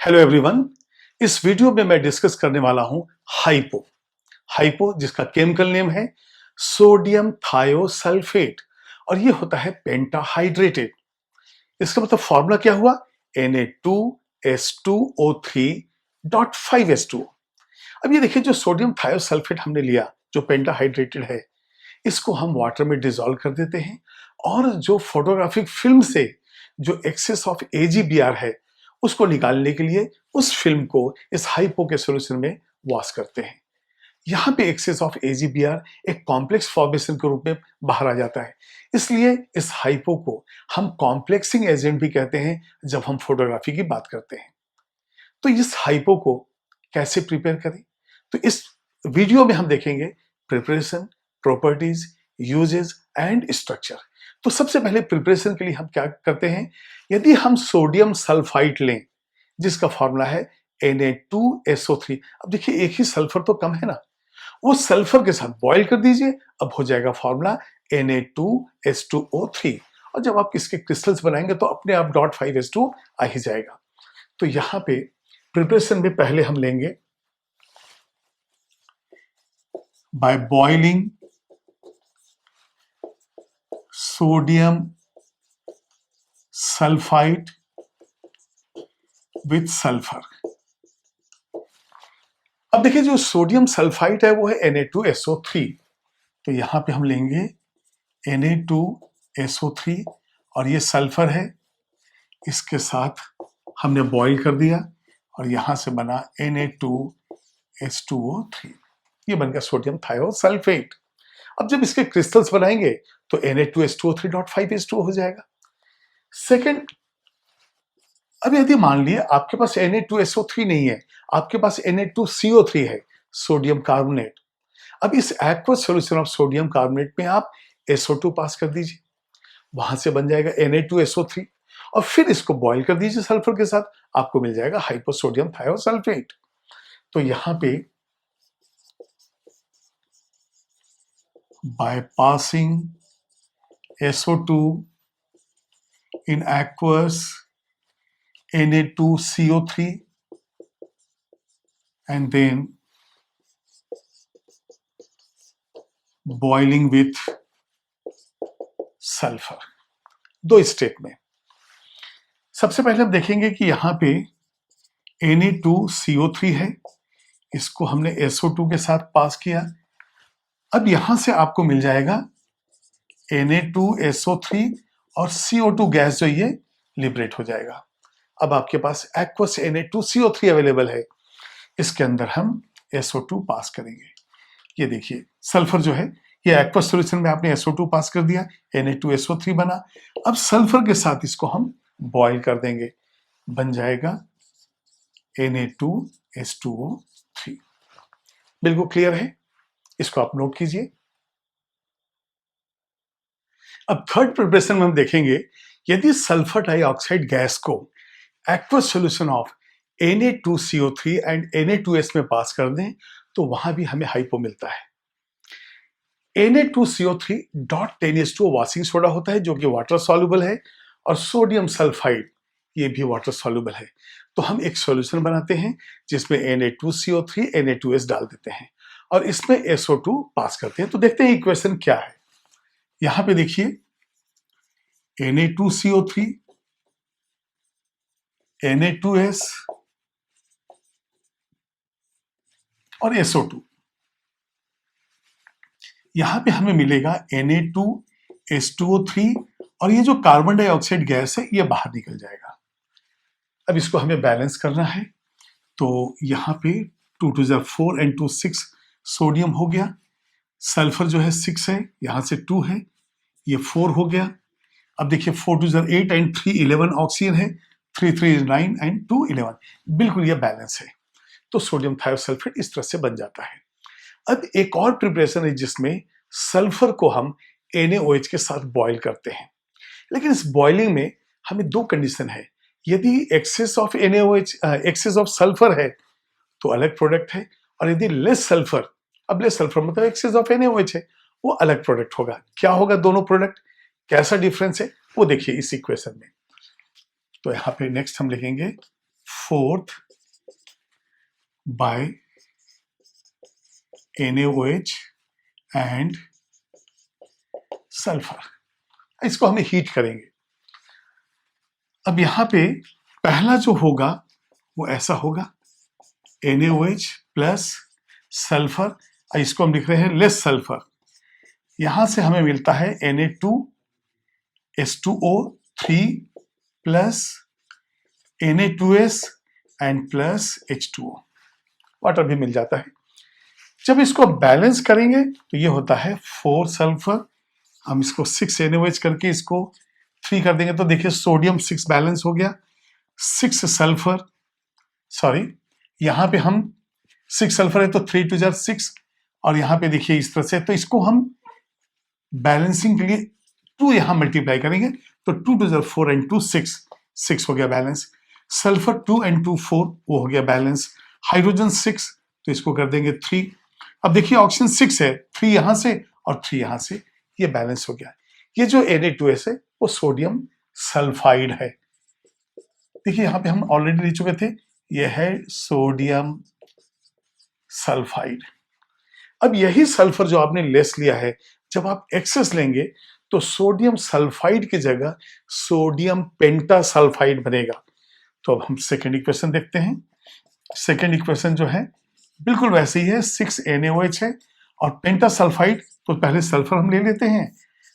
Hello everyone. इस video में मैं डिस्कस करने वाला हूं हाइपो। हाइपो जिसका केमिकल नेम है सोडियम थायोसल्फेट और ये होता है पेंटाहाइड्रेटेड। इसका मतलब फॉर्मूला क्या हुआ? Na2S2O3.5H2O। अब ये देखिए, जो सोडियम थायोसल्फेट हमने लिया जो पेंटाहाइड्रेटेड है, इसको हम वाटर में डिसॉल्व कर देते हैं और जो फोटोग्राफिक फिल्म से जो एक्सेस ऑफ AgBr है उसको निकालने के लिए उस फिल्म को इस हाइपो के सॉल्यूशन में वॉश करते हैं। यहाँ पे एक्सेस ऑफ AgBr एक कॉम्प्लेक्स फॉर्मेशन के रूप में बाहर आ जाता है, इसलिए इस हाइपो को हम कॉम्प्लेक्सिंग एजेंट भी कहते हैं जब हम फोटोग्राफी की बात करते हैं। तो इस हाइपो को कैसे प्रिपेयर करें, तो इस वीडियो में हम देखेंगे preparation, properties, uses and structure. तो सबसे पहले प्रिपरेशन के लिए हम क्या करते हैं, यदि हम सोडियम सल्फाइड लें जिसका फॉर्मूला है Na2SO3। अब देखिए, एक ही सल्फर तो कम है ना, वो सल्फर के साथ बॉयल कर दीजिए, अब हो जाएगा फॉर्मूला Na2S2O3। और जब आप इसके क्रिस्टल्स बनाएंगे तो अपने आप .5H2 आ ही जाएगा। तो यहां पे प्रिपरेशन में पहले हम लेंगे by boiling sodium sulphide with sulphur. अब देखिए, जो सोडियम सल्फाइड है वो है Na2SO3। तो यहां पे हम लेंगे Na2SO3 और ये सल्फर है, इसके साथ हमने बॉईल कर दिया और यहां से बना Na2H2O3। ये बन गया सोडियम थायोसल्फेट। अब जब इसके क्रिस्टल्स बनाएंगे तो Na2S2O3.5H2O हो जाएगा। सेकेंड, अब यदि मान लिए आपके पास Na2SO3 नहीं है, आपके पास Na2CO3 है, सोडियम कार्बोनेट। अब इस aqueous solution of sodium carbonate में आप SO2 पास कर दीजिए, वहां से बन जाएगा Na2SO3 और फिर इसको बॉईल कर दीजिए सल्फर के साथ, आपको मिल जाएगा हाइपोसोडियम थायोसल्फेट। तो यहां पे by passing SO2 in aqueous Na2CO3 and then boiling with sulfur। दो स्टेप में सबसे पहले हम देखेंगे कि यहां पे Na2CO3 है, इसको हमने SO2 के साथ पास किया। अब यहां से आपको मिल जाएगा Na2SO3 और CO2 गैस जो ये लिबरेट हो जाएगा। अब आपके पास एक्वस Na2CO3 अवेलेबल है, इसके अंदर हम SO2 पास करेंगे। ये देखिए, सल्फर जो है ये एक्वस सॉल्यूशन में आपने SO2 पास कर दिया, Na2SO3 बना। अब सल्फर के साथ इसको हम बॉईल कर देंगे, बन जाएगा Na2H2O3। बिल्कुल क्लियर है, इसको आप नोट कीजिए। अब थर्ड प्रिपरेशन में हम देखेंगे, यदि सल्फर डाइऑक्साइड गैस को aqueous solution of Na2CO3 and Na2S में पास कर दें तो वहां भी हमें हाइपो मिलता है। Na2CO3.10H2O वॉशिंग सोडा होता है जो कि वाटर सॉल्युबल है, और सोडियम सल्फाइड ये भी वाटर सॉल्युबल है। तो हम एक सॉल्यूशन बनाते हैं जिसमें Na2CO3 Na2S डाल देते हैं और इसमें SO2 पास करते हैं। तो देखते हैं इक्वेशन क्या है। यहां पे देखिए, Na2CO3 Na2S और SO2, यहां पे हमें मिलेगा Na2H2O3 और ये जो कार्बन डाइऑक्साइड गैस है ये बाहर निकल जाएगा। अब इसको हमें बैलेंस करना है, तो यहां पे 2 2 4 एंड 2 6 सोडियम हो गया, सल्फर जो है 6 है, यहां से 2 है, ये 4 हो गया। अब देखिए 4 2 8 एंड 3 11 ऑक्सीजन है, 3 3 9 एंड 2 11। बिल्कुल ये बैलेंस है, तो सोडियम थायोसल्फेट इस तरह से बन जाता है। अब एक और प्रिपरेशन है जिसमें सल्फर को हम NaOH के साथ बॉईल करते हैं, लेकिन इस बॉइलिंग में हमें दो कंडीशन है। यदि excess of NaOH excess of sulphur है तो अलग प्रोडक्ट है, और यदि लेस सल्फर, अब लेस सल्फर मतलब एक्सेस ऑफ NaOH है, वो अलग प्रोडक्ट होगा। क्या होगा दोनों प्रोडक्ट, कैसा डिफरेंस है वो देखिए इस इक्वेशन में। तो यहां पे नेक्स्ट हम लिखेंगे 4th by NaOH and sulphur. इसको हमें हीट करेंगे। अब यहां पे पहला जो होगा वो ऐसा होगा, NaOH प्लस सल्फर, इसको हम लिख रहे हैं लेस सल्फर। यहां से हमें मिलता है Na2H2O3 plus Na2S and plus H2O, water भी मिल जाता है। जब इसको बैलेंस करेंगे तो ये होता है 4 सल्फर, हम इसको 6 NaOH करके इसको 3 कर देंगे तो देखिए सोडियम 6 बैलेंस हो गया, 6 सल्फर, सॉरी यहां पे हम 6 सल्फर है तो 3 2 6, और यहां पे देखिए इस तरह से, तो इसको हम बैलेंसिंग के लिए 2 यहां मल्टीप्लाई करेंगे तो 2 2 4 एंड 2 6, 6 हो गया बैलेंस। सल्फर 2 एंड 2 4, वो हो गया बैलेंस। हाइड्रोजन 6, तो इसको कर देंगे 3। अब देखिए ऑक्सीजन 6 है, 3 यहां से और 3 यहां से, ये बैलेंस हो गया। ये जो Na2S है वो सोडियम सल्फाइड है। देखिए यहां पे हम ऑलरेडी ले चुके थे, ये है सोडियम सल्फाइड। अब यही सल्फर जो आपने लेस लिया है, जब आप एक्सेस लेंगे तो सोडियम सल्फाइड की जगह सोडियम पेंटासल्फाइड बनेगा। तो अब हम सेकेंड इक्वेशन देखते हैं। सेकेंड इक्वेशन जो है बिल्कुल वैसे ही है, 6 NaOH है और पेंटासल्फाइड, तो पहले सल्फर हम ले लेते हैं,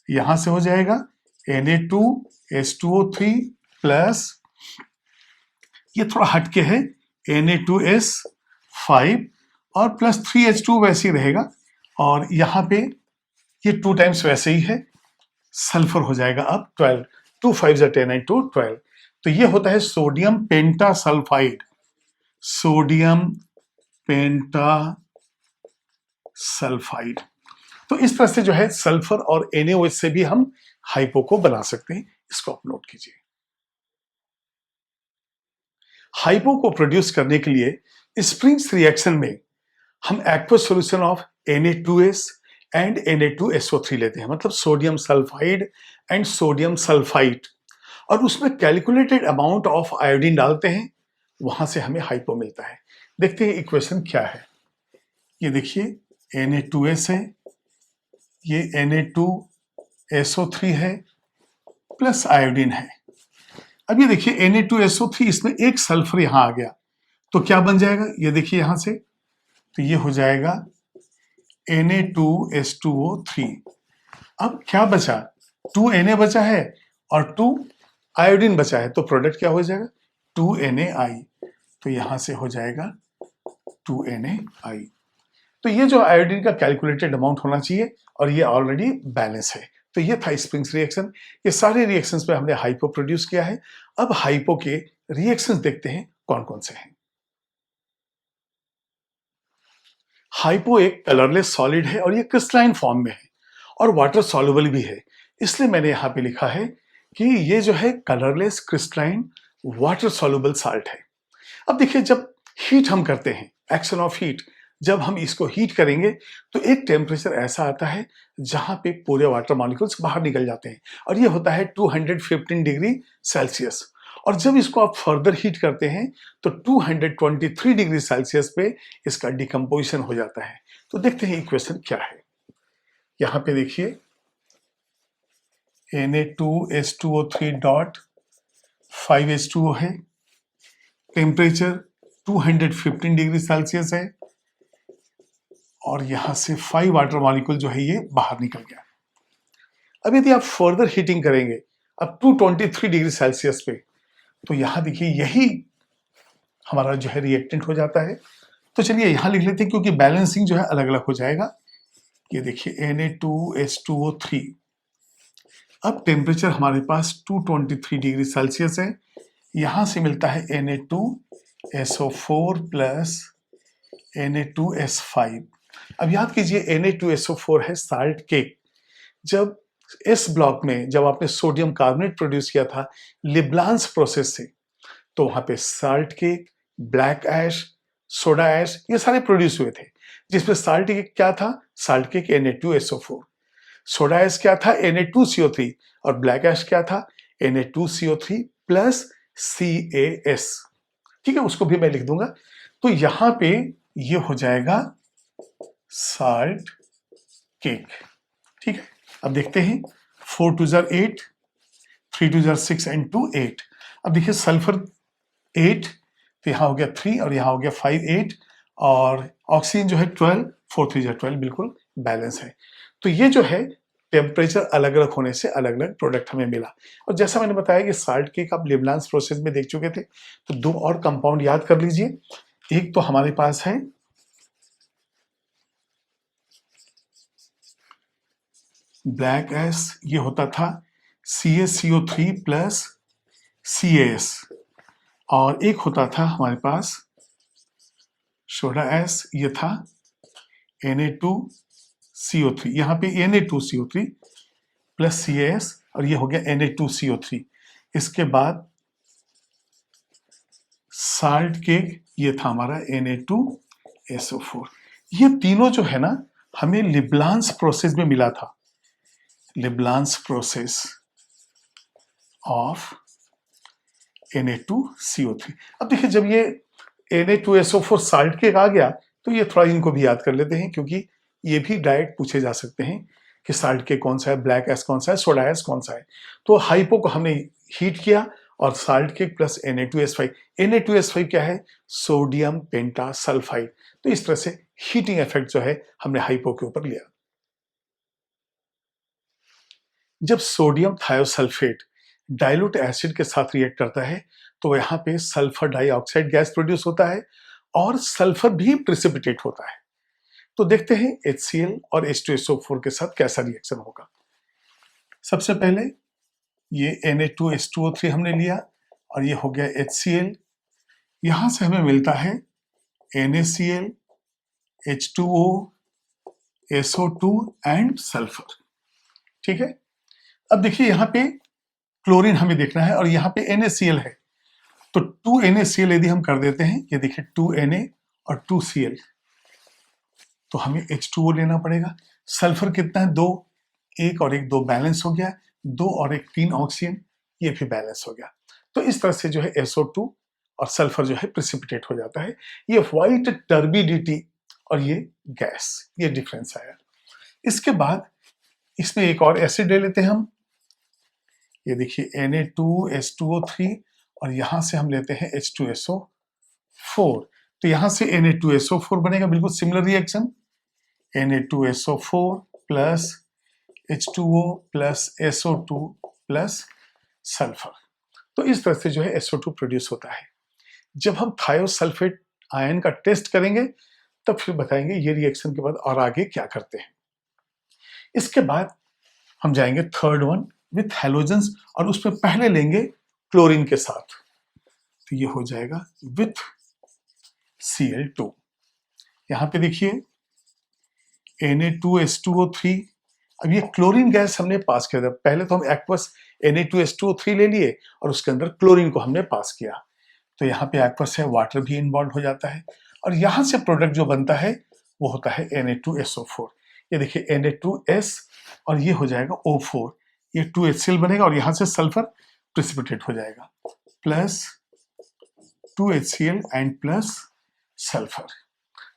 यहां से हो जाएगा Na2H2O3 प्लस, ये थोड़ा हटके है, Na2S5 और प्लस 3H2 वैसे ही रहेगा, और यहां पे ये 2 टाइम्स वैसे ही है, सल्फर हो जाएगा अब 12, 2 5 10 and 2 12, तो ये होता है सोडियम पेंटासल्फाइड, सोडियम पेंटासल्फाइड। तो इस तरह से जो है सल्फर और NaOH से भी हम हाइपो को बना सकते हैं, इसको आप नोट कीजिए। हाइपो को प्रोड्यूस करने के लिए स्प्रिंग्स रिएक्शन में हम aqueous solution of Na2S and Na2SO3 लेते हैं, मतलब sodium sulphide and sodium sulphide, और उसमें कैलकुलेटेड अमाउंट ऑफ आयोडीन डालते हैं, वहां से हमें हाइपो मिलता है। देखते हैं इक्वेशन क्या है। ये देखिए Na2S है, ये Na2SO3 है प्लस आयोडीन है। अब ये देखिए Na2SO3, इसमें एक सल्फर यहां आ गया तो क्या बन जाएगा, ये देखिए यहां से, तो ये हो जाएगा Na2H2O3। अब क्या बचा, 2 Na बचा है और 2 आयोडीन बचा है, तो प्रोडक्ट क्या हो जाएगा 2 NaI, तो यहां से हो जाएगा 2 NaI। तो ये जो आयोडीन का कैलकुलेटेड अमाउंट होना चाहिए, और ये ऑलरेडी बैलेंस है। तो ये था स्प्रिंग्स रिएक्शन। ये सारे रिएक्शंस पे हमने हाइपो प्रोड्यूस किया है। अब हाइपो के रिएक्शंस देखते हैं कौन कौन से हैं। हाइपो एक कलरलेस सॉलिड है और ये क्रिस्टलाइन फॉर्म में है और वाटर सॉल्युबल भी है, इसलिए मैंने यहां पे लिखा है कि ये जो है colourless crystalline water soluble salt है। अब देखिए जब हीट हम करते हैं, एक्शन ऑफ हीट, जब हम इसको हीट करेंगे तो एक टेम्परेचर ऐसा आता है जहां पे पूरे वाटर मॉलिक्यूल्स बाहर निकल जाते हैं, और ये होता है 215 डिग्री सेल्सियस। और जब इसको आप फर्दर हीट करते हैं तो 223 डिग्री सेल्सियस पे इसका डिकम्पोजिशन हो जाता है। तो देखते हैं इक्वेशन क्या है। यहां पे देखिए Na2H2O3 डॉट 5H2O है, टेम्परेचर 215 डिग्री सेल्सियस है, और यहां से 5 वाटर मॉलिक्यूल जो है ये बाहर निकल गया। अब यदि आप फर्दर हीटिंग करेंगे अब 223 डिग्री सेल्सियस पे, तो यहां देखिए यही हमारा जो है रिएक्टेंट हो जाता है। तो चलिए यहां लिख लेते हैं क्योंकि बैलेंसिंग जो है अलग अलग हो जाएगा। ये देखिए Na2H2O3, अब टेम्परेचर हमारे पास 223 डिग्री सेल्सियस है, यहां से मिलता है Na2SO4 प्लस Na2S5। अब याद कीजिए Na2SO4 है साल्ट केक। जब इस ब्लॉक में जब आपने सोडियम कार्बोनेट प्रोड्यूस किया था लिब्लांस प्रोसेस से, तो वहां पे साल्ट केक, ब्लैक ऐश, सोडा ऐश, ये सारे प्रोड्यूस हुए थे, जिसमें साल्ट केक क्या था, salt cake Na2SO4, soda ash क्या था Na2CO3, और ब्लैक ऐश क्या था Na2CO3 प्लस CaS। ठीक है, उसको भी मैं लिख दूंगा। तो यहां पे ये हो जाएगा साल्ट केक। ठीक है, अब देखते हैं 4 2 जार 8, 3 2 जार 6 एंड 2 8। अब देखिए सल्फर 8, तो यहाँ हो गया 3 और यहाँ हो गया 5 8, और ऑक्सीजन जो है 12, 4 3 जार 12, बिल्कुल बैलेंस है। तो ये जो है टेम्परेचर अलग अलग होने से अलग अलग प्रोडक्ट हमें मिला। और जैसा मैंने बताया कि साल्ट केक आप लिबलांस प्रोसेस में देख चुके थे, तो दो और कंपाउंड याद कर लीजिए। एक तो हमारे पास है ब्लैक एस, ये होता था CaCO3 प्लस CaS, और एक होता था हमारे पास सोडा एस, ये था Na2CO3। यहाँ पे Na2CO3 प्लस CaS, और ये हो गया Na2CO3। इसके बाद साल्ट केक, ये था हमारा Na2SO4। ये तीनों जो है ना हमें लिबलांस प्रोसेस में मिला था, लिबलांस प्रोसेस ऑफ Na2CO3। अब देखिए जब ये Na2SO4 साल्ट केक आ गया, तो ये थोड़ा इनको भी याद कर लेते हैं, क्योंकि ये भी डायरेक्ट पूछे जा सकते हैं कि साल्ट केक कौन सा है, ब्लैक एस कौन सा है, सोडा एस कौन सा है। तो हाइपो को हमने हीट किया और salt cake plus Na2S5। Na2S5 क्या है, सोडियम पेंटासल्फाइड। तो इस तरह से हीटिंग इफेक्ट जो है हमने हाइपो के ऊपर लिया। जब सोडियम थायोसल्फेट डाइल्यूट एसिड के साथ रिएक्ट करता है, तो यहाँ पे सल्फर डाइऑक्साइड गैस प्रोड्यूस होता है और सल्फर भी प्रिसिपिटेट होता है। तो देखते हैं HCl और H2SO4 के साथ कैसा रिएक्शन होगा। सबसे पहले ये Na2H2O3 हमने लिया और ये हो गया HCl। यहां से हमें मिलता है NaCl, H2O, SO2 and sulphur. ठीक है, अब देखिए यहाँ पे क्लोरीन हमें देखना है और यहाँ पे NaCl है, तो 2NaCl यदि हम कर देते हैं, ये देखिए 2Na और 2Cl, तो हमें H2O लेना पड़ेगा। सल्फर कितना है, 2, 1 और 1 2 बैलेंस हो गया, 2 और 1 3 ऑक्सीजन, ये भी बैलेंस हो गया। तो इस तरह से जो है SO2 और सल्फर जो है प्रिसिपिटेट हो जाता है। ये व्हाइट टर्बिडिटी और ये गैस, ये डिफरेंस आया। इसके बाद इसमें एक और एसिड ले लेते हैं हम, ये देखिए Na2H2O3 और यहां से हम लेते हैं H2SO4। तो यहां से Na2SO4 बनेगा, बिल्कुल similar reaction, Na2SO4 plus H2O plus SO2 plus sulphur. तो इस तरह से जो है SO2 प्रोड्यूस होता है। जब हम थायोसल्फेट आयन का टेस्ट करेंगे तब फिर बताएंगे ये रिएक्शन के बाद और आगे क्या करते हैं। इसके बाद हम जाएंगे थर्ड वन विथ हैलोजेंस, और उसमें पहले लेंगे क्लोरीन के साथ, तो ये हो जाएगा विथ Cl2। यहां पे देखिए Na2H2O3, अब ये क्लोरीन गैस हमने पास किया था। पहले तो हम एक्वस Na2H2O3 ले लिए और उसके अंदर क्लोरीन को हमने पास किया, तो यहाँ पे एक्वस है, वाटर भी इन्वॉल्व हो जाता है, और यहां से प्रोडक्ट जो बनता है वो होता है Na2SO4। ये देखिए Na2S और ये हो जाएगा O4, ये 2HCl बनेगा और यहां से सल्फर प्रिसिपिटेट हो जाएगा, plus 2HCl and plus sulphur.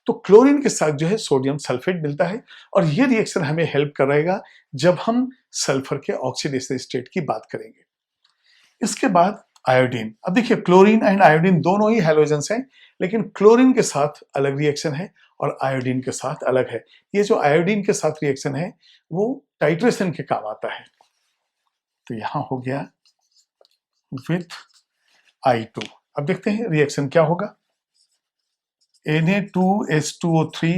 तो क्लोरीन के साथ जो है सोडियम सल्फेट मिलता है, और ये रिएक्शन हमें हेल्प करेगा जब हम सल्फर के ऑक्सीडेशन स्टेट की बात करेंगे। इसके बाद आयोडीन। अब देखिए क्लोरीन एंड आयोडीन दोनों ही हैलोजेंस हैं, लेकिन क्लोरीन के साथ अलग रिएक्शन है और आयोडीन के साथ अलग है। ये जो आयोडीन के साथ रिएक्शन है वो टाइट्रेशन के काम आता है। तो यहां हो गया विथ I2। अब देखते हैं रिएक्शन क्या होगा। Na2H2O3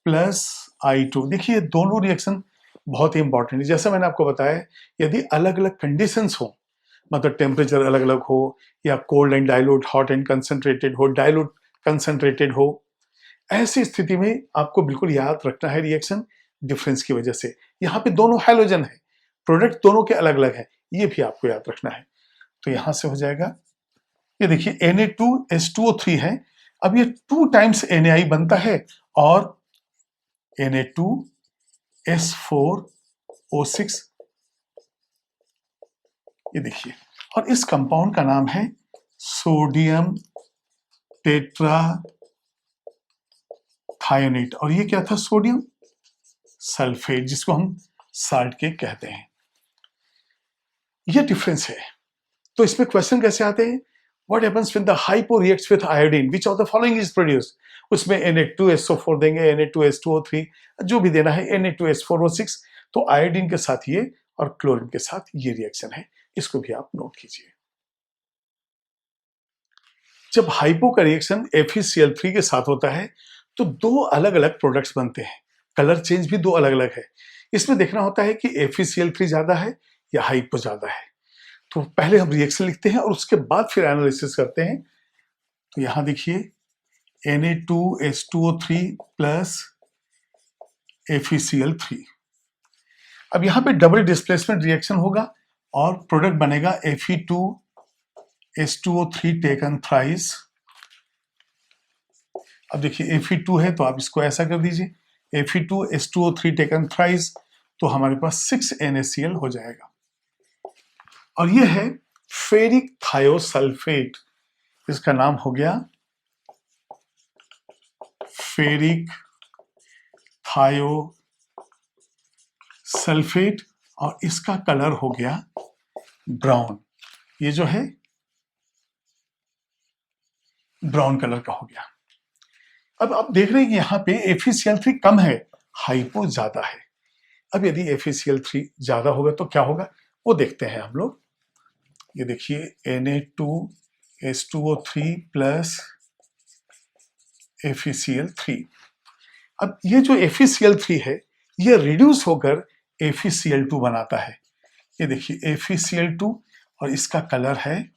plus I2। देखिए दोनों रिएक्शन बहुत ही इंपॉर्टेंट है। जैसा मैंने आपको बताया, यदि अलग अलग कंडीशंस हो, मतलब टेम्परेचर अलग अलग हो, या cold and dilute, hot and concentrated हो, डाइल्यूट कंसंट्रेटेड हो, ऐसी स्थिति में आपको बिल्कुल याद रखना है रिएक्शन डिफरेंस की वजह से। यहाँ पे दोनों हैलोजन है, प्रोडक्ट दोनों के अलग अलग है, ये भी आपको याद रखना है। तो यहां से हो जाएगा, ये देखिए Na2H2O3 है, अब ये 2 टाइम्स Na बनता है और Na2S4O6, ये देखिए, और इस कंपाउंड का नाम है सोडियम टेट्राथायोनेट, और ये क्या था, सोडियम सल्फेट, जिसको हम साल्ट के कहते हैं। ये डिफरेंस है। तो इसमें क्वेश्चन कैसे आते हैं, what happens when the hypo reacts with iodine, which of the following is produced. उसमें Na2SO4 देंगे, Na2H2O3 जो भी देना है, Na2S4O6, तो आयोडीन के साथ ये और क्लोरीन के साथ ये रिएक्शन है, इसको भी आप नोट कीजिए। जब हाइपो का रिएक्शन FeCl3 के साथ होता है तो दो अलग अलग प्रोडक्ट्स बनते हैं, कलर चेंज भी दो अलग अलग है। इसमें देखना होता है कि FeCl3 ज्यादा है या हाइपो ज्यादा है। तो पहले हम रिएक्शन लिखते हैं और उसके बाद फिर एनालिसिस करते हैं। तो यहां देखिए Na2H2O3 प्लस FeCl3। अब यहां पे डबल डिस्प्लेसमेंट रिएक्शन होगा और प्रोडक्ट बनेगा Fe2H2O3 टेकन थ्राइस। अब देखिए Fe2 है तो आप इसको ऐसा कर दीजिए, Fe2H2O3 टेकन थ्राइस, तो हमारे पास 6 NaCl हो जाएगा। और ये है फेरिक थायोसल्फेट, इसका नाम हो गया फेरिक थायोसल्फेट और इसका कलर हो गया ब्राउन। ये जो है ब्राउन कलर का हो गया। अब आप देख रहे हैं कि यहां पे FeCl3 कम है, हाइपो ज्यादा है। अब यदि FeCl3 ज्यादा होगा तो क्या होगा वो देखते हैं हम लोग। ये देखिए Na2H2O3 प्लस FeCl3। अब ये जो FeCl3 है ये रिड्यूस होकर FeCl2 बनाता है। ये देखिए FeCl2 और इसका कलर है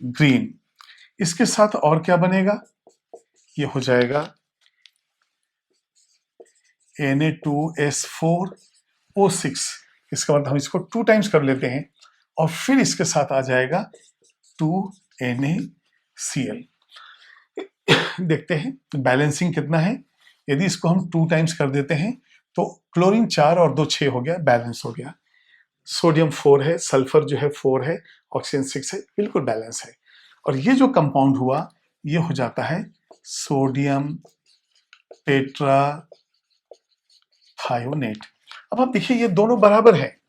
ग्रीन। इसके साथ और क्या बनेगा, ये हो जाएगा Na2S4O6। इसका मतलब हम इसको 2 टाइम्स कर लेते हैं और फिर इसके साथ आ जाएगा 2NaCl। देखते हैं बैलेंसिंग कितना है। यदि इसको हम 2 टाइम्स कर देते हैं तो क्लोरीन 4 और 2 6 हो गया, बैलेंस हो गया। सोडियम 4 है, सल्फर जो है 4 है, ऑक्सीजन 6 है, बिल्कुल बैलेंस है। और ये जो कंपाउंड हुआ ये हो जाता है सोडियम टेट्राथायोनेट। अब आप देखिए ये दोनों बराबर है,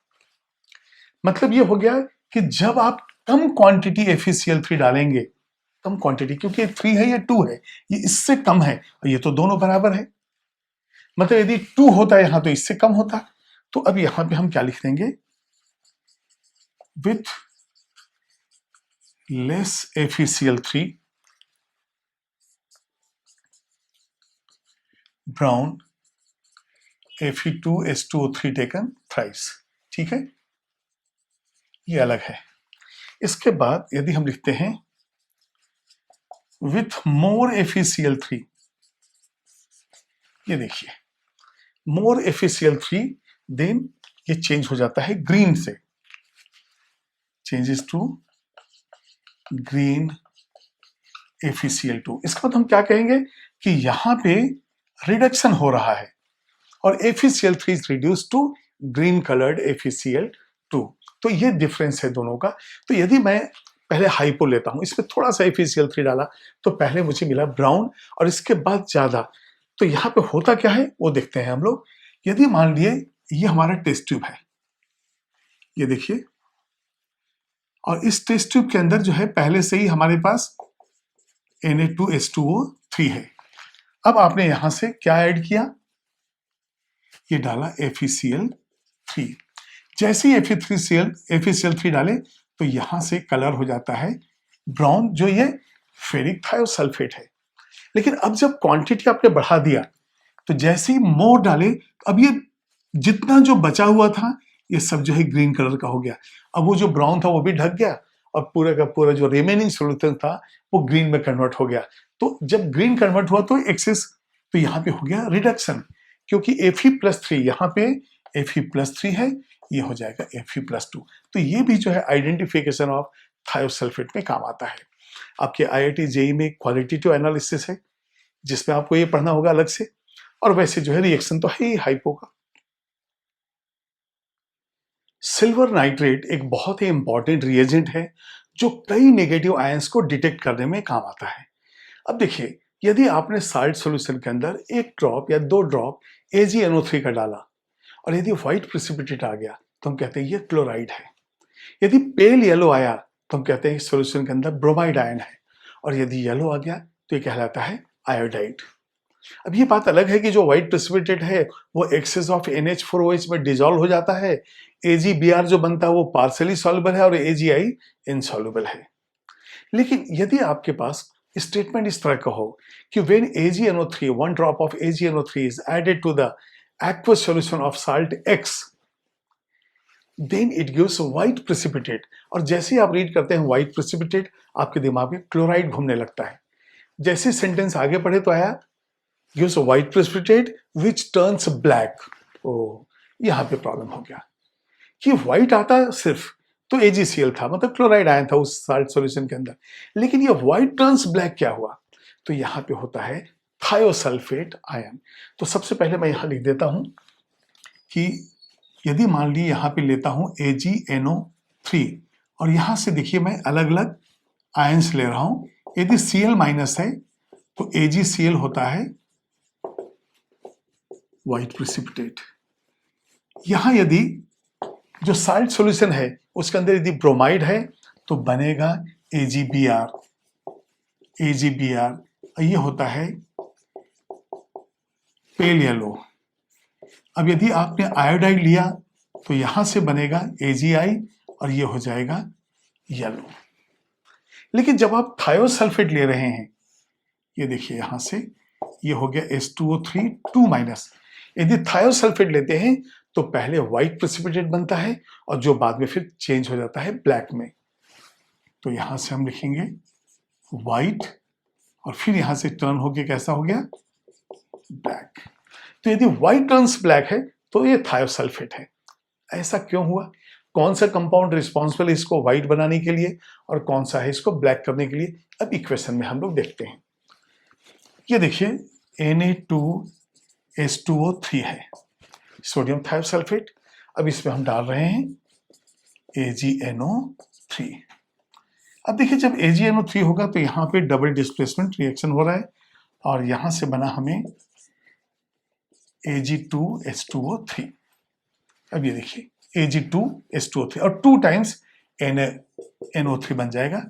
मतलब ये हो गया कि जब आप कम क्वांटिटी FeCl3 डालेंगे, कम क्वांटिटी, क्योंकि 3 है या 2 है, ये इससे कम है और ये तो दोनों बराबर है, मतलब यदि 2 होता है यहां तो इससे कम होता। तो अब यहां पे हम क्या लिख देंगे, with less FeCl3 brown Fe2H2O3 taken thrice. ठीक है, ये अलग है। इसके बाद यदि हम लिखते हैं विथ मोर FeCl3, ये देखिए मोर FeCl3, देन ये चेंज हो जाता है ग्रीन से, चेंजेस टू ग्रीन FeCl2। इसका मतलब हम क्या कहेंगे कि यहां पे रिडक्शन हो रहा है और FeCl3 is reduce to green coloured FeCl2। तो ये डिफरेंस है दोनों का। तो यदि मैं पहले हाइपो लेता हूं, इसमें थोड़ा सा FeCl3 डाला तो पहले मुझे मिला ब्राउन और इसके बाद ज्यादा, तो यहां पे होता क्या है वो देखते हैं हम लोग। यदि मान लिए ये हमारा टेस्ट ट्यूब है, ये देखिए, और इस टेस्ट ट्यूब के अंदर जो है पहले से ही हमारे पास Na2H2O3 है। अब आपने यहां से क्या ऐड किया, ये डाला FeCl3। जैसे ही FeCl3 डाले तो यहां से कलर हो जाता है ब्राउन, जो ये फेरिक थायोसल्फेट है। लेकिन अब जब क्वांटिटी आपने बढ़ा दिया तो जैसे ही मोर डाले, अब ये जितना जो बचा हुआ था ये सब जो है ग्रीन कलर का हो गया। अब वो जो ब्राउन था वो भी ढक गया और पूरा का पूरा जो रिमेनिंग सॉल्यूशन था वो ग्रीन में कन्वर्ट हो गया। तो जब ग्रीन कन्वर्ट हुआ तो एक्सेस, तो यहाँ पे हो गया रिडक्शन, क्योंकि Fe+3 यहाँ पे Fe+3 है, ये हो जाएगा Fe+2। तो ये भी जो है आइडेंटिफिकेशन ऑफ थायोसल्फेट में काम आता है। आपके IIT JEE में क्वालिटेटिव एनालिसिस है जिसमें आपको ये पढ़ना होगा अलग से, और वैसे जो है रिएक्शन तो है ही हाइपो का। सिल्वर नाइट्रेट एक बहुत ही इंपॉर्टेंट रिएजेंट है जो कई नेगेटिव आयंस को डिटेक्ट करने में काम आता है। अब देखिए, यदि आपने साल्ट सॉल्यूशन के अंदर एक ड्रॉप या 2 ड्रॉप AgNO3 का डाला और यदि व्हाइट प्रेसिपिटेट आ गया तो हम कहते हैं ये क्लोराइड है। यदि पेल येलो आया तो हम कहते हैं इस सॉल्यूशन के अंदर ब्रोमाइड आयन है, और यदि येलो आ गया तो ये कहलाता है आयोडाइड। अब ये बात अलग है कि जो व्हाइट प्रेसिपिटेट है वो एक्सेस ऑफ NH4OH में डिजॉल्व हो जाता है। AgBr जो बनता है वो पार्शियली सॉल्युबल है और AgI इनसॉल्युबल है। लेकिन यदि आपके पास स्टेटमेंट इस तरह का हो कि when AgNO3, 1 drop of AgNO3 is added to the aqueous solution of salt X, then it gives white precipitate, और जैसे ही आप रीड करते हैं white precipitate, आपके दिमाग में क्लोराइड घूमने लगता है। जैसे सेंटेंस आगे पढ़े तो आया gives white precipitate which turns black। ओ, यहां पे प्रॉब्लम हो गया कि व्हाइट आता सिर्फ तो AgCl था, मतलब क्लोराइड आयन था उस साल्ट सॉल्यूशन के अंदर, लेकिन ये व्हाइट टर्न्स ब्लैक क्या हुआ? तो यहाँ पे होता है थायोसल्फेट आयन। तो सबसे पहले मैं यहाँ लिख देता हूं कि यदि मान ली यहाँ पे लेता हूं AgNO3 और यहां से देखिए मैं अलग अलग आयंस ले रहा हूं। यदि Cl माइनस है तो AgCl होता है व्हाइट प्रेसिपिटेट। यहां यदि जो साल्ट सॉल्यूशन है उसके अंदर यदि ब्रोमाइड है तो बनेगा AgBr। ये होता है पेल येलो। अब यदि आपने आयोडाइड लिया तो यहां से बनेगा AgI और ये हो जाएगा येलो। लेकिन जब आप थायोसल्फेट ले रहे हैं, ये देखिए यहां से ये हो गया H2O3 2-। यदि थायोसल्फेट लेते हैं तो पहले व्हाइट प्रेसिपिटेट बनता है और जो बाद में फिर चेंज हो जाता है ब्लैक में। तो यहां से हम लिखेंगे व्हाइट और फिर यहां से टर्न होके कैसा हो गया? ब्लैक। तो यदि व्हाइट टर्न्स ब्लैक है तो ये थायोसल्फेट है। ऐसा क्यों हुआ? कौन सा कंपाउंड रिस्पॉन्सिबल है इसको व्हाइट बनाने के लिए और कौन सा है इसको ब्लैक करने के लिए? अब इक्वेशन में हम लोग देखते हैं। ये देखिए Na2H2O3 है, सोडियम थायोसल्फेट। अब इसमें हम डाल रहे हैं AgNO3। अब देखिए जब AgNO3 होगा तो यहाँ पे डबल डिस्प्लेसमेंट रिएक्शन हो रहा है और यहां से बना हमें Ag2H2O3। अब ये देखिए Ag2H2O3 और 2 टाइम्स NaNO3 बन जाएगा,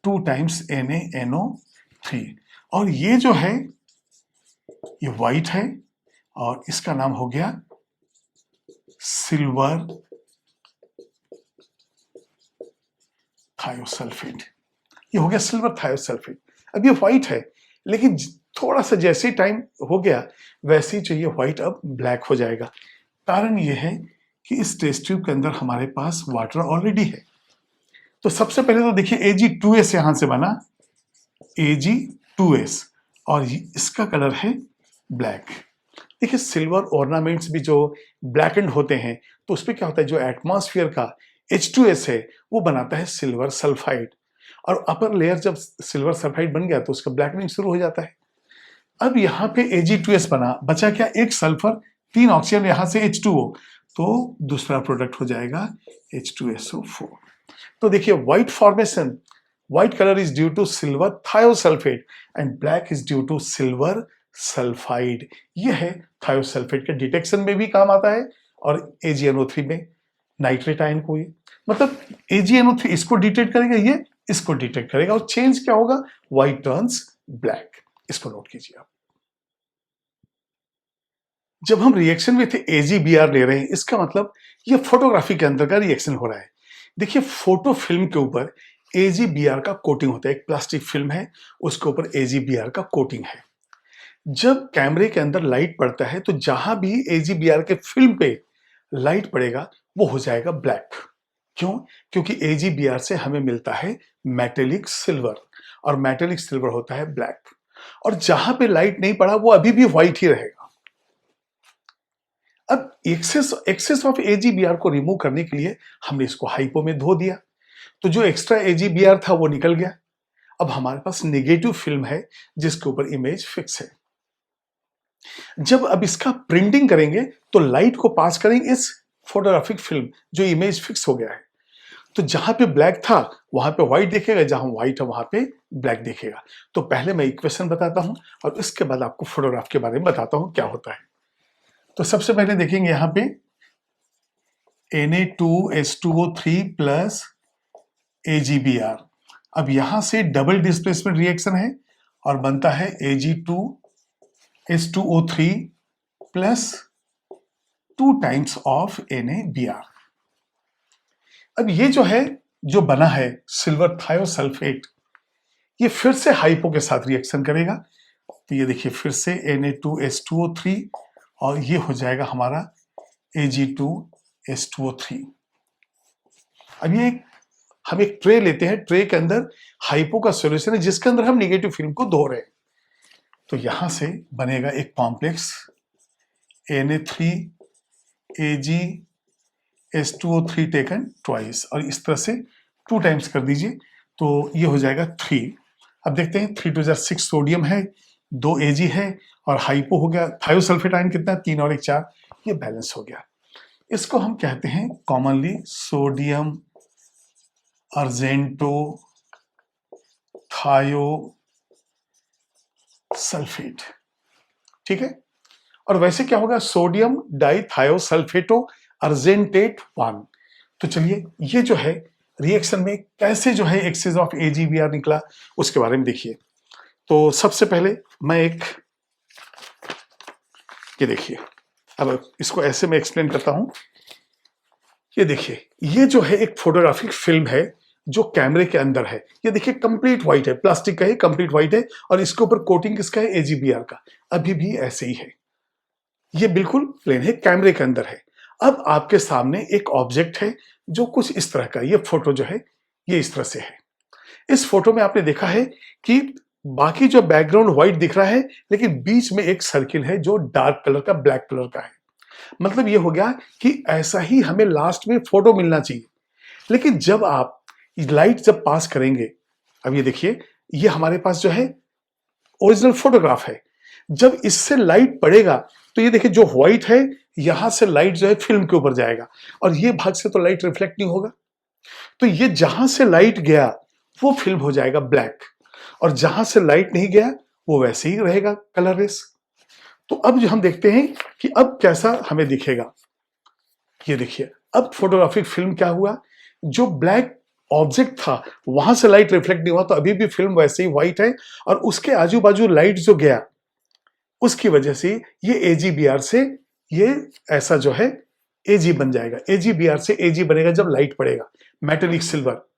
2 टाइम्स NaNO3। और ये जो है ये व्हाइट है और इसका नाम हो गया सिल्वर थायोसल्फेट। ये हो गया सिल्वर थायोसल्फेट। अब ये व्हाइट है, लेकिन थोड़ा सा जैसे ही टाइम हो गया वैसे ही जो ये व्हाइट अब ब्लैक हो जाएगा। कारण ये है कि इस टेस्ट ट्यूब के अंदर हमारे पास वाटर ऑलरेडी है। तो सबसे पहले तो देखिए Ag2S यहां से बना, Ag2S, और इसका कलर है ब्लैक। देखिए सिल्वर ऑर्नामेंट्स भी जो ब्लैक एंड होते हैं तो उसमें क्या होता है, जो एटमॉस्फेयर का H2S है वो बनाता है सिल्वर सल्फाइड, और अपर लेयर जब सिल्वर सल्फाइड बन गया तो उसका ब्लैकनिंग शुरू हो जाता है। अब यहाँ पे Ag2S बना, बचा क्या? एक सल्फर, 3 ऑक्सीजन, यहां से H2O, तो दूसरा प्रोडक्ट हो जाएगा H2SO4। तो देखिए white formation, white colour is due to silver thiosulphate and black is due to silver sulphide. ये है थायोसल्फेट के डिटेक्शन में भी काम आता है और AgNO3 में नाइट्रेट आयन को, ये मतलब AgNO3 इसको डिटेक्ट करेगा, ये इसको डिटेक्ट करेगा, और चेंज क्या होगा? White turns black. इसको नोट कीजिए आप। जब हम रिएक्शन में थे AgBr ले रहे हैं, इसका मतलब ये फोटोग्राफी के अंदर का रिएक्शन हो रहा है। देखिए फोटो फिल्म के ऊपर AgBr का कोटिंग होता है, एक प्लास्टिक फिल्म है उसके ऊपर AgBr का कोटिंग है। जब कैमरे के अंदर लाइट पड़ता है तो जहां भी AgBr के फिल्म पे लाइट पड़ेगा वो हो जाएगा ब्लैक। क्यों? क्योंकि AgBr से हमें मिलता है मेटेलिक सिल्वर, और मेटेलिक सिल्वर होता है ब्लैक, और जहां पे लाइट नहीं पड़ा वो अभी भी व्हाइट ही रहेगा। अब एक्सेस ऑफ AgBr को रिमूव करने के लिए हमने इसको हाइपो में धो दिया, तो जो एक्स्ट्रा AgBr था वो निकल गया। अब हमारे पास नेगेटिव फिल्म है जिसके ऊपर इमेज फिक्स है। जब अब इसका प्रिंटिंग करेंगे तो लाइट को पास करेंगे इस फोटोग्राफिक फिल्म जो इमेज फिक्स हो गया है, तो जहां पे ब्लैक था वहां पे व्हाइट दिखेगा, जहां व्हाइट है वहां पे ब्लैक दिखेगा। तो पहले मैं इक्वेशन बताता हूं और इसके बाद आपको फोटोग्राफ के बारे में बताता हूं क्या होता है। तो सबसे पहले देखेंगे यहाँ पे Na2H2O3 प्लस AgBr। अब यहां से डबल डिस्प्लेसमेंट रिएक्शन है और बनता है Ag2H2O3 plus 2 times of NaBr। अब ये जो है, जो बना है सिल्वर थायोसल्फेट, ये फिर से हाइपो के साथ रिएक्शन करेगा। तो ये देखिए फिर से Na2H2O3 और ये हो जाएगा हमारा Ag2H2O3। अब ये हम एक ट्रे लेते हैं, ट्रे के अंदर हाइपो का सॉल्यूशन है जिसके अंदर हम नेगेटिव फिल्म को धो रहे हैं। तो यहां से बनेगा एक कॉम्प्लेक्स Na3Ag टेकन ट्वाइस और इस तरह से 2 टाइम्स कर दीजिए तो ये हो जाएगा 3। अब देखते हैं 3 2 6 सोडियम है, 2 Ag है और हाइपो हो गया। थायोसल्फेट आयन कितना, 3 और 1 4, ये बैलेंस हो गया। इसको हम कहते हैं कॉमनली सोडियम अर्जेंटो थायोसल्फेट। ठीक है। और वैसे क्या होगा, सोडियम डाइथायोसल्फेटो अर्जेंटेट 1। तो चलिए ये जो है रिएक्शन में कैसे जो है एक्सेस ऑफ AgBr निकला उसके बारे में देखिए। तो सबसे पहले मैं एक, ये देखिए, अब इसको ऐसे मैं एक्सप्लेन करता हूं। ये देखिए, ये जो है एक फोटोग्राफिक फिल्म है जो कैमरे के अंदर है। ये देखिए कंप्लीट व्हाइट है, प्लास्टिक का है, कंप्लीट व्हाइट है और इसके ऊपर कोटिंग किसका है, AgBr का। अभी भी ऐसे ही है, ये बिल्कुल प्लेन है, कैमरे के अंदर है। अब आपके सामने एक ऑब्जेक्ट है जो कुछ इस तरह का, ये फोटो जो है ये इस तरह से है। इस फोटो में आपने देखा है कि बाकी जो बैकग्राउंड व्हाइट दिख रहा है लेकिन बीच में एक सर्किल है जो डार्क कलर का, ब्लैक कलर का है। मतलब ये हो गया कि ऐसा ही हमें लास्ट में फोटो मिलना चाहिए। लेकिन जब आप लाइट जब पास करेंगे, अब ये देखिए, ये हमारे पास जो है ओरिजिनल फोटोग्राफ है। जब इससे लाइट पड़ेगा तो ये देखिए जो व्हाइट है यहां से लाइट जो है फिल्म के ऊपर जाएगा और ये भाग से तो लाइट रिफ्लेक्ट नहीं होगा। तो ये जहां से लाइट गया वो फिल्म हो जाएगा ब्लैक और जहां से लाइट नहीं गया वो वैसे ही रहेगा कलरलेस। तो अब जो हम देखते हैं कि अब कैसा हमें दिखेगा। ये देखिए, अब फोटोग्राफिक फिल्म क्या हुआ, जो ब्लैक ऑब्जेक्ट था वहां से लाइट रिफ्लेक्ट नहीं हुआ तो अभी भी फिल्म वैसे ही व्हाइट है और उसके आजू बाजू लाइट जो गया उसकी वजह से ये AgBr से ये ऐसा जो है Ag बन जाएगा। AgBr से Ag बनेगा जब लाइट पड़ेगा, मेटेलिक सिल्वर।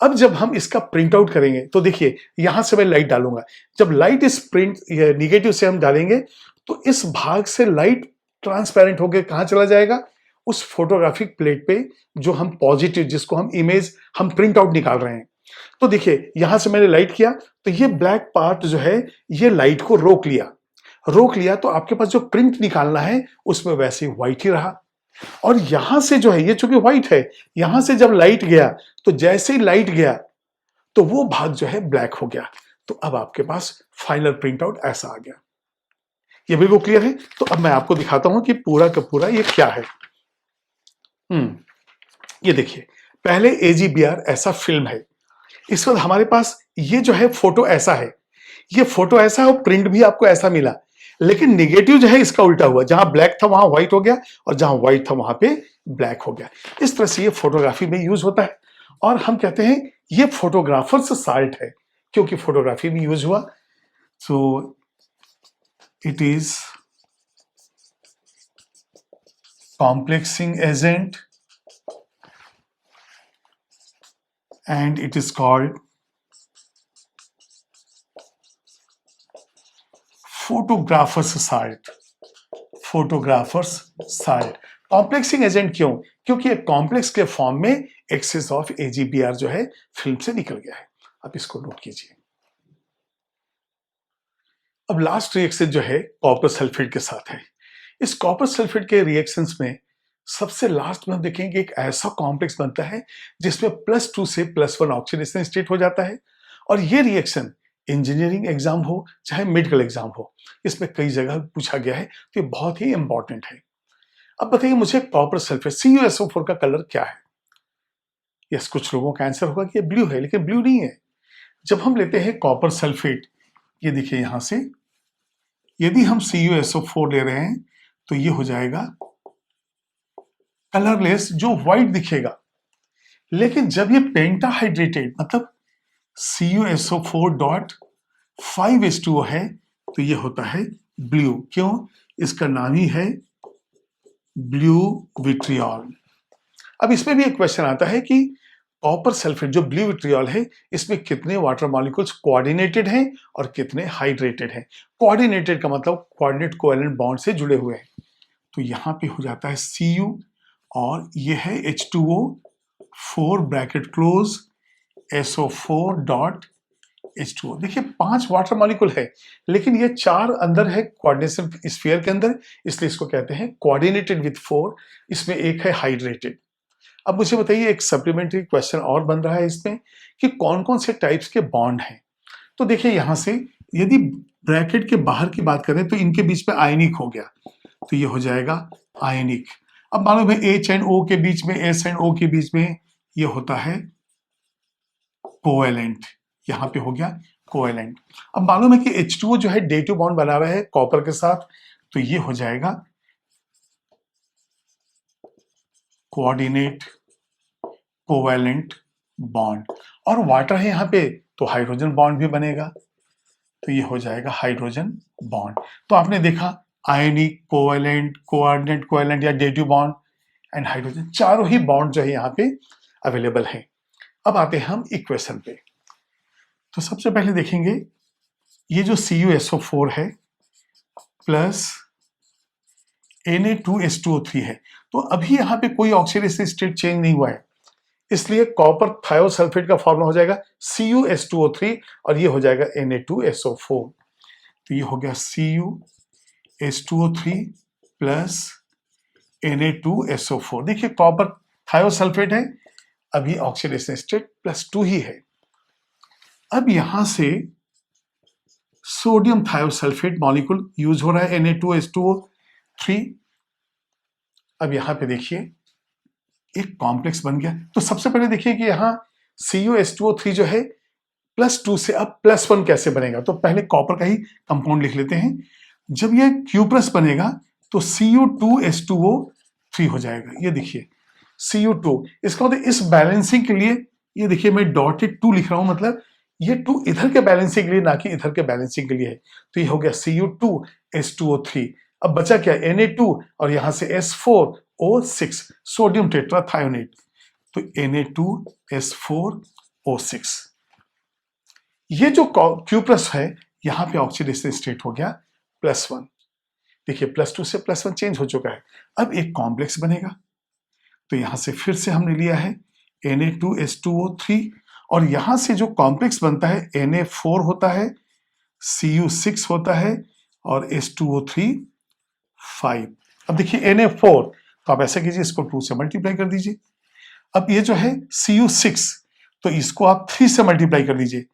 अब जब हम इसका प्रिंट आउट करेंगे तो देखिए यहां से मैं लाइट डालूंगा, जब लाइट इस प्रिंट निगेटिव से हम डालेंगे तो इस भाग से लाइट ट्रांसपेरेंट होकर कहां चला जाएगा, उस फोटोग्राफिक प्लेट पे जो हम पॉजिटिव, जिसको हम इमेज हम प्रिंट आउट निकाल रहे हैं। तो देखिए यहां से मैंने लाइट किया तो ये ब्लैक पार्ट जो है ये लाइट को रोक लिया तो आपके पास जो प्रिंट निकालना है उसमें वैसे व्हाइट ही रहा। और यहां से जो है ये चूंकि व्हाइट है, यहां से जब लाइट गया तो जैसे ही लाइट गया तो वो भाग जो है ब्लैक हो गया। तो अब आपके पास फाइनल प्रिंट आउट ऐसा आ गया। ये बिल्कुल क्लियर है। तो अब मैं आपको दिखाता हूं कि पूरा का पूरा ये क्या है। ये देखिए, पहले AgBr ऐसा फिल्म है, इस वक्त हमारे पास ये जो है फोटो ऐसा है, ये फोटो ऐसा है और प्रिंट भी आपको ऐसा मिला। लेकिन निगेटिव जो है इसका उल्टा हुआ, जहां ब्लैक था वहां व्हाइट हो गया और जहां व्हाइट था वहां पे ब्लैक हो गया। इस तरह से ये फोटोग्राफी में यूज होता है और हम कहते हैं ये फोटोग्राफर्स साल्ट है क्योंकि फोटोग्राफी में यूज हुआ। So it is complexing agent and it is called photographer's salt। Complexing agent क्यों, क्योंकि एक कॉम्प्लेक्स के फॉर्म में एक्सेस ऑफ AgBr जो है फिल्म से निकल गया है। अब इसको नोट कीजिए। अब लास्ट रिएक्शन जो है कॉपर सल्फेट के साथ है। इस कॉपर सल्फेट के रिएक्शंस में सबसे लास्ट में हम देखेंगे एक ऐसा कॉम्प्लेक्स बनता है जिसमें +2 से +1 ऑक्सीडेशन स्टेट हो जाता है। और ये रिएक्शन इंजीनियरिंग एग्जाम हो चाहे मेडिकल एग्जाम हो, इसमें कई जगह पूछा गया है, तो ये बहुत ही इंपॉर्टेंट है। अब बताइए मुझे कॉपर सल्फेट CuSO4 का कलर क्या है। यस, कुछ लोगों का आंसर होगा कि ये ब्लू है, लेकिन ब्लू नहीं है। जब हम लेते हैं कॉपर सल्फेट, ये देखिए यहां से, यदि हम CuSO4 ले रहे हैं तो ये हो जाएगा कलरलेस, जो व्हाइट दिखेगा। लेकिन जब ये पेंटाहाइड्रेटेड मतलब CuSO4.5H2O है तो ये होता है ब्लू। क्यों? इसका नाम ही है ब्लू विट्रियॉल। अब इसमें भी एक क्वेश्चन आता है कि कॉपर सल्फेट जो ब्लू विट्रियॉल है, इसमें कितने वाटर मॉलिक्यूल्स कोऑर्डिनेटेड हैं और कितने हाइड्रेटेड हैं। कोऑर्डिनेटेड का मतलब कोऑर्डिनेट कोवैलेंट बॉन्ड से जुड़े हुए हैं। तो यहां पे हो जाता है Cu और ये है H2O 4 ब्रैकेट क्लोज SO4.H2O। देखिए 5 वाटर मॉलिक्यूल है, लेकिन ये 4 अंदर है कोऑर्डिनेशन स्फीयर के अंदर, इसलिए इसको कहते हैं कोऑर्डिनेटेड विथ 4। इसमें एक है हाइड्रेटेड। अब मुझे बताइए, एक सप्लीमेंट्री क्वेश्चन और बन रहा है इसमें कि कौन कौन से टाइप्स के बॉन्ड हैं। तो देखिए यहां से यदि ब्रैकेट के बाहर की बात करें तो इनके बीच में आयनिक हो गया, तो ये हो जाएगा आयनिक। अब मालूम है H एंड O के बीच में, S एंड O के बीच में ये होता है कोवेलेंट, यहां पे हो गया कोवेलेंट। अब मालूम है कि H2O जो है डे टू बॉन्ड बना हुआ है कॉपर के साथ, तो ये हो जाएगा कोऑर्डिनेट कोवेलेंट बॉन्ड। और वाटर है यहां पे तो हाइड्रोजन बॉन्ड भी बनेगा, तो ये हो जाएगा हाइड्रोजन बॉन्ड। तो आपने देखा आयनिक, कोवेलेंट, कोऑर्डिनेट कोवेलेंट या dative bond and hydrogen, चारों ही बॉन्ड जो है यहाँ पे अवेलेबल है। अब आते हैं हम इक्वेशन पे। तो सबसे पहले देखेंगे ये जो CuSO4 है प्लस Na2H2O3 है, तो अभी यहाँ पे कोई ऑक्सीडेशन स्टेट चेंज नहीं हुआ है, इसलिए कॉपर थायोसल्फेट का फॉर्मूला हो जाएगा CuH2O3 और ये हो जाएगा Na2SO4। तो ये हो गया CuH2O3 प्लस Na2SO4। देखिए कॉपर थायोसल्फेट है, अभी ऑक्सीडेशन स्टेट +2 ही है। अब यहां से सोडियम थायोसल्फेट मॉलिक्यूल यूज हो रहा है Na2H2O3। अब यहां पे देखिए एक कॉम्प्लेक्स बन गया। तो सबसे पहले देखिए कि यहां CuH2O3 जो है +2 से अब +1 कैसे बनेगा। तो पहले कॉपर का ही कंपाउंड लिख लेते हैं। जब ये Q+ बनेगा तो Cu2H2O3 हो जाएगा। ये देखिए Cu2, इसका मतलब इस बैलेंसिंग के लिए ये देखिए मैं डॉटेड 2 लिख रहा हूं, मतलब ये 2 इधर के बैलेंसिंग के लिए ना कि इधर के बैलेंसिंग के लिए है। तो ये हो गया Cu2H2O3। अब बचा क्या, Na2 और यहां से S4O6 सोडियम टेट्राथायोनेट, तो Na2S4O6। ये जो Q+ है यहां पे ऑक्सीडेशन स्टेट हो गया +1। देखिए +2 से +1 चेंज हो चुका है। अब एक कॉम्प्लेक्स बनेगा, तो यहां से फिर से हमने लिया है Na2H2O3 और यहां से जो कॉम्प्लेक्स बनता है Na4 होता है, Cu6 होता है और H2O3 5। अब देखिए Na4, तो आप ऐसा कीजिए इसको 2 से मल्टीप्लाई कर दीजिए। अब ये जो है Cu6, तो इसको आप 3 से मल्टीप्लाई कर दीजिए।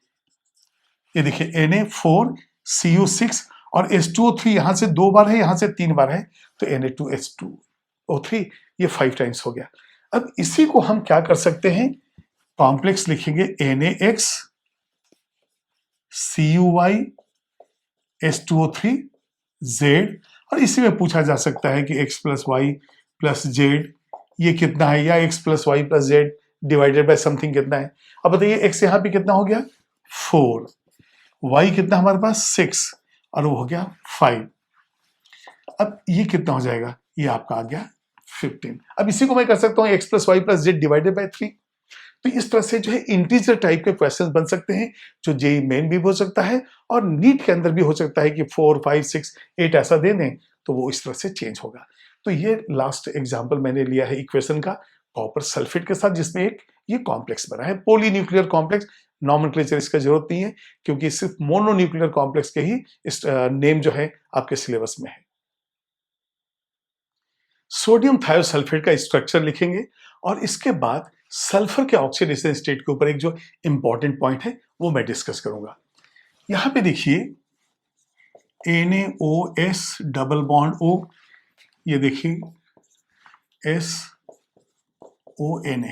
ये देखिए Na4 Cu6 और H2O3 यहां से 2 बार है, यहां से 3 बार है, तो Na2H2O3 ये 5 टाइम्स हो गया। अब इसी को हम क्या कर सकते हैं, कॉम्प्लेक्स लिखेंगे NaX Cuy H2O3 Z, और इसी में पूछा जा सकता है कि x + y + z ये कितना है, या x + y + z divided by something कितना है। अब बताइए x यहां पे कितना हो गया 4, y कितना हमारे पास 6 और वो हो गया 5। अब ये कितना हो जाएगा, ये आपका आ गया 15। अब इसी को मैं कर सकता हूं x + y + z divided by 3। तो इस तरह से जो है इंटीजर टाइप के क्वेश्चंस बन सकते हैं, जो जेईई मेन भी हो सकता है और नीट के अंदर भी हो सकता है कि 4, 5, 6, 8 ऐसा दे दें, तो वो इस तरह से चेंज होगा। तो ये लास्ट एग्जांपल मैंने लिया है इक्वेशन का कॉपर सल्फेट के साथ, जिसमें एक ये कॉम्प्लेक्स बना है पॉलीन्यूक्लियर कॉम्प्लेक्स। नॉमेनक्लेचर इसका जरूरत नहीं है, क्योंकि सिर्फ मोनोन्यूक्लियर कॉम्प्लेक्स के ही इस नेम जो है आपके सिलेबस में है। सोडियम थायोसल्फेट का स्ट्रक्चर लिखेंगे और इसके बाद सल्फर के ऑक्सीडेशन स्टेट के ऊपर एक जो इंपॉर्टेंट पॉइंट है वो मैं डिस्कस करूंगा। यहां पे देखिए NaOS डबल बॉन्ड O, ये देखिए SONA।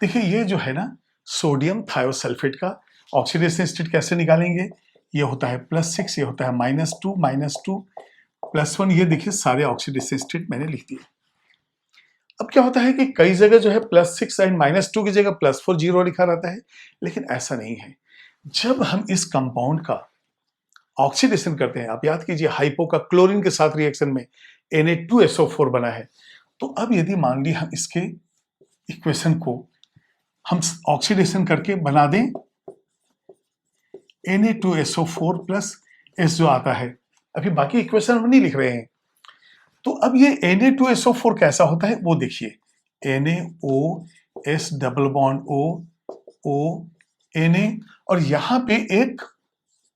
देखिए ये जो है ना सोडियम थायोसल्फेट का ऑक्सीडेशन स्टेट कैसे निकालेंगे, ये होता है +6, ये होता है -2 +1, ये देखिए सारे ऑक्सीडेशन स्टेट मैंने लिख दिए। अब क्या होता है कि कई जगह जो है +6 एंड -2 की जगह +4 0 लिखा रहता है, लेकिन ऐसा नहीं है। जब हम इस कंपाउंड का ऑक्सीडेशन करते हैं, आप याद कीजिए हाइपो का क्लोरीन के साथ रिएक्शन में Na2SO4 बना है, तो अब यदि मान ली हम इसके इक्वेशन को हम ऑक्सीडेशन करके बना दें Na2SO4 प्लस S जो आता है, अभी बाकी इक्वेशन हम नहीं लिख रहे हैं, तो अब ये Na2SO4 कैसा होता है वो देखिए, NaOS double bond O Na, और यहां पे एक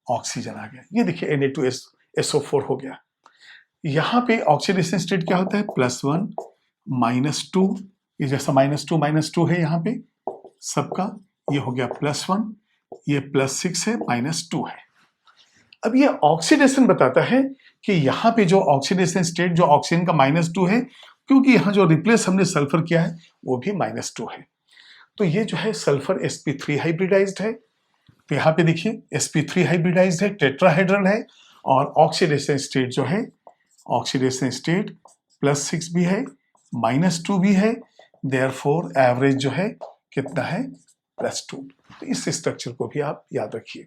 ऑक्सीजन आ गया, ये देखिए Na2SO4 हो गया। यहां पे ऑक्सीडेशन स्टेट क्या होता है, +1 -2, ये जैसा -2 है यहाँ पे सबका, ये हो गया +1, ये +6 है, -2 है। अब ये ऑक्सीडेशन बताता है कि यहाँ पे जो ऑक्सीडेशन स्टेट जो ऑक्सीजन का -2 है, क्योंकि यहाँ जो रिप्लेस हमने सल्फर किया है वो भी -2 है, तो ये जो है सल्फर sp3 हाइब्रिडाइज्ड है। तो यहाँ पे देखिए sp3 हाइब्रिडाइज्ड है, टेट्राहेड्रल है, और ऑक्सीडेशन स्टेट जो है, ऑक्सीडेशन स्टेट +6 भी है, -2 भी है, देयरफॉर एवरेज जो है कितना है, +2। तो इस स्ट्रक्चर को भी आप याद रखिए।